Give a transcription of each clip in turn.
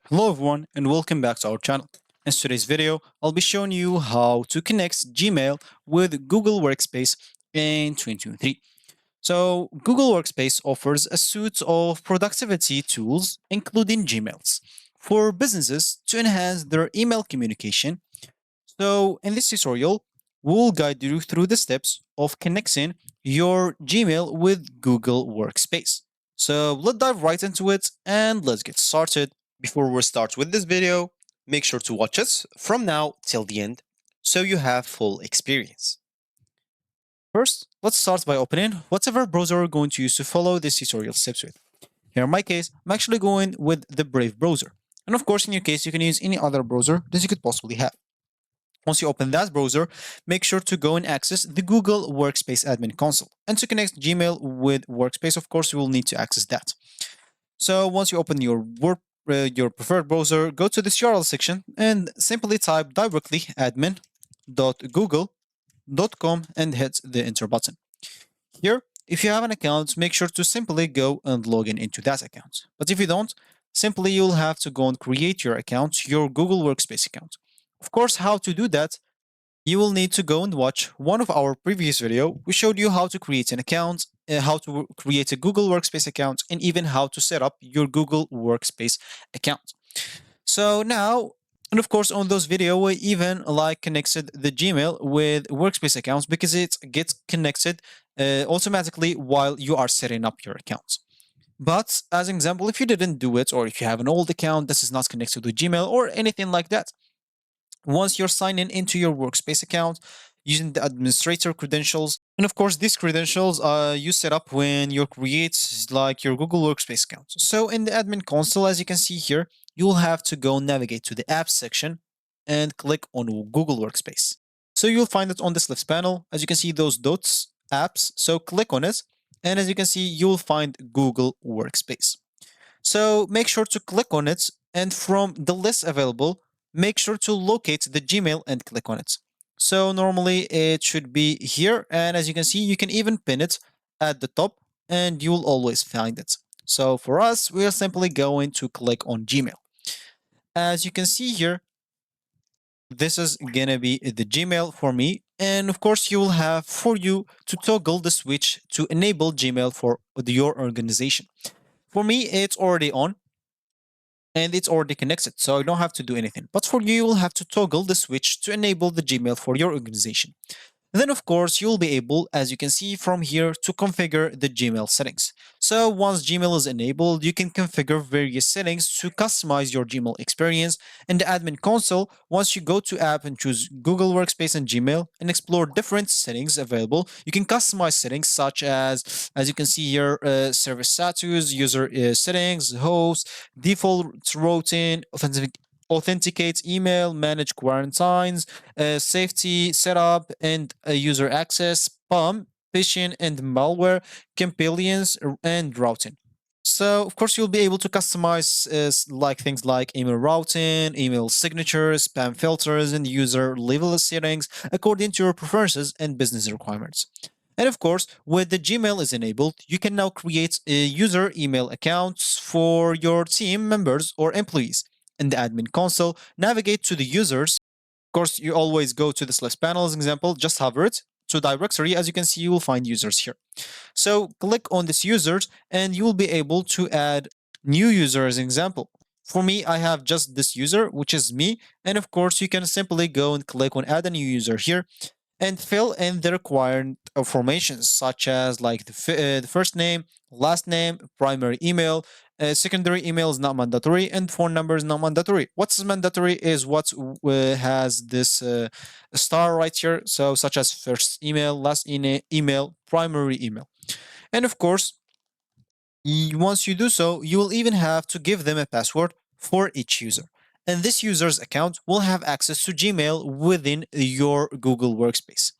Hello everyone and welcome back to our channel. In today's video, I'll be showing you how to connect Gmail with Google Workspace in 2023. So Google Workspace offers a suite of productivity tools, including Gmails, for businesses to enhance their email communication. So in this tutorial, we'll guide you through the steps of connecting your Gmail with Google Workspace. So let's dive right into it and let's get started. Before we start with this video, make sure to watch us from now till the end so you have full experience. First, let's start by opening whatever browser we're going to use to follow this tutorial steps with. Here in my case, I'm actually going with the Brave browser. And of course, in your case, you can use any other browser that you could possibly have. Once you open that browser, make sure to go and access the Google Workspace admin console. And to connect Gmail with Workspace, of course, you will need to access that. So once you open your preferred browser, go to this URL section and simply type directly admin.google.com and hit the enter button. Here, if you have an account, make sure to simply go and log in into that account. But if you don't, simply you'll have to go and create your account, your Google Workspace account. Of course, how to do that, you will need to go and watch one of our previous video. We showed you how to create an account, how to create a Google Workspace account, and even how to set up your Google Workspace account. So now, and of course, on those video, we even connected the Gmail with Workspace accounts because it gets connected automatically while you are setting up your account. But as an example, if you didn't do it, or if you have an old account that is not connected with Gmail or anything like that, once you're signing into your Workspace account using the administrator credentials, and of course, these credentials you set up when you create your Google Workspace account. So in the admin console, as you can see here, you'll have to go navigate to the apps section and click on Google Workspace. So you'll find it on this left panel. As you can see, those dots, apps. So click on it. And as you can see, you'll find Google Workspace. So make sure to click on it. And from the list available, make sure to locate the Gmail and click on it. So normally it should be here. And as you can see, you can even pin it at the top and you'll always find it. So for us, we are simply going to click on Gmail. As you can see here, this is gonna be the Gmail for me. And of course, you will have for you to toggle the switch to enable Gmail for your organization. For me, it's already on and it's already connected, so I don't have to do anything. But for you, you will have to toggle the switch to enable the Gmail for your organization. And then, of course, you'll be able, as you can see from here, to configure the Gmail settings. So once Gmail is enabled, you can configure various settings to customize your Gmail experience. In the admin console, once you go to app and choose Google Workspace and Gmail and explore different settings available, you can customize settings such as you can see here, service status, user settings, host, default routing, authenticate email, manage quarantines, safety setup and user access, spam, phishing and malware, compliance, and routing. So, of course, you'll be able to customize things like email routing, email signatures, spam filters, and user level settings according to your preferences and business requirements. And of course, when the Gmail is enabled, you can now create user email accounts for your team members or employees. In the admin console, navigate to the users. Of course, you always go to this left panel as an example, just hover it to directory. As you can see, you will find users here. So click on this users and you will be able to add new user as an example. For me, I have just this user, which is me. And of course, you can simply go and click on add a new user here and fill in the required informations such as the first name, last name, primary email, secondary email is not mandatory, and phone number is not mandatory. What's mandatory is what has this star right here, so such as first email, last email, primary email. And of course, once you do so, you will even have to give them a password for each user. And this user's account will have access to Gmail within your Google Workspace.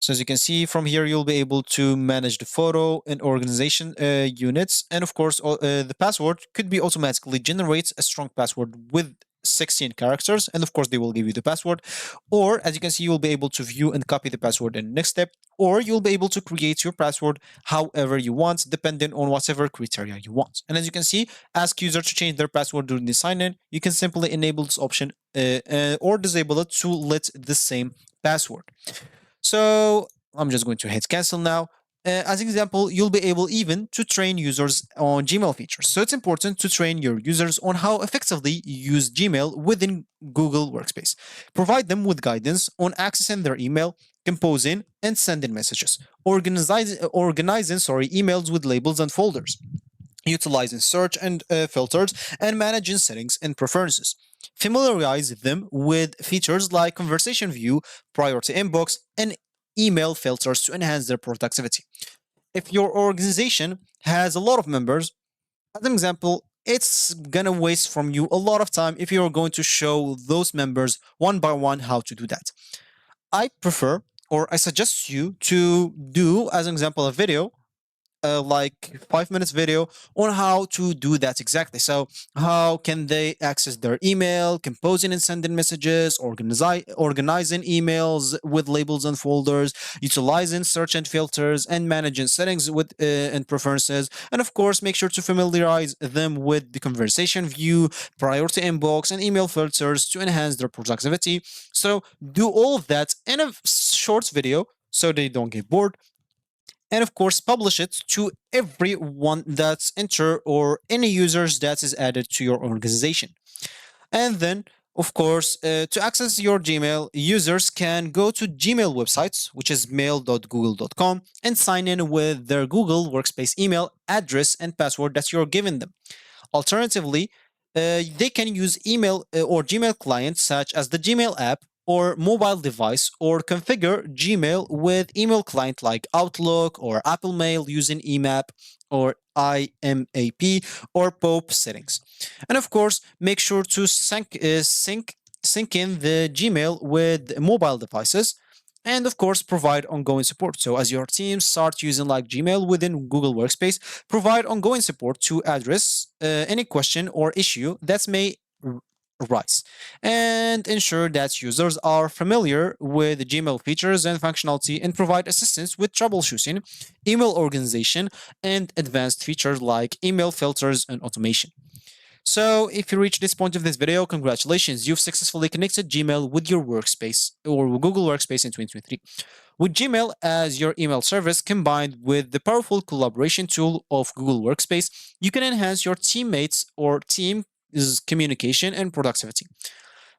So as you can see from here, you'll be able to manage the photo and organization units. And of course, the password could be automatically generates a strong password with 16 characters, and of course they will give you the password. Or as you can see, you'll be able to view and copy the password in the next step, or you'll be able to create your password however you want, depending on whatever criteria you want. And as you can see, ask user to change their password during the sign-in. You can simply enable this option or disable it to let the same password. So I'm just going to hit cancel now. As an example, you'll be able even to train users on Gmail features. So it's important to train your users on how effectively you use Gmail within Google Workspace. Provide them with guidance on accessing their email, composing and sending messages, organizing emails with labels and folders, utilizing search and filters, and managing settings and preferences. Familiarize them with features like conversation view, priority inbox, and email filters to enhance their productivity. If your organization has a lot of members, as an example, it's gonna waste from you a lot of time if you're going to show those members one by one how to do that. I prefer or I suggest you to do, as an example, a video like 5 minutes video on how to do that exactly. So how can they access their email, composing and sending messages, organizing emails with labels and folders, utilizing search and filters, and managing settings with and preferences. And of course, make sure to familiarize them with the conversation view, priority inbox, and email filters to enhance their productivity. So do all of that in a short video so they don't get bored, and of course publish it to everyone that's enter or any users that is added to your organization. And then of course to access your Gmail, users can go to Gmail websites, which is mail.google.com, and sign in with their Google Workspace email address and password that you're giving them. Alternatively, they can use email or Gmail clients such as the Gmail app or mobile device, or configure Gmail with email client like Outlook or Apple Mail using EMAP or IMAP or POP settings. And of course, make sure to sync in the Gmail with mobile devices, and of course provide ongoing support. So as your teams start using like Gmail within Google Workspace, provide ongoing support to address any question or issue that may arise, and ensure that users are familiar with Gmail features and functionality, and provide assistance with troubleshooting, email organization, and advanced features like email filters and automation. So, if you reach this point of this video, congratulations, you've successfully connected Gmail with your workspace or Google Workspace in 2023. With Gmail as your email service combined with the powerful collaboration tool of Google Workspace, you can enhance your teammates or team's communication and productivity.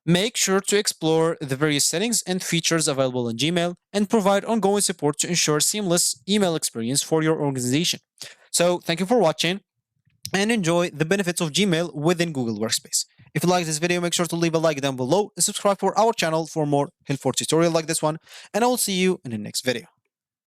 Make sure to explore the various settings and features available in Gmail and provide ongoing support to ensure seamless email experience for your organization. So, thank you for watching and enjoy the benefits of Gmail within Google Workspace. If you like this video, make sure to leave a like down below and subscribe for our channel for more helpful tutorial like this one, and I will see you in the next video.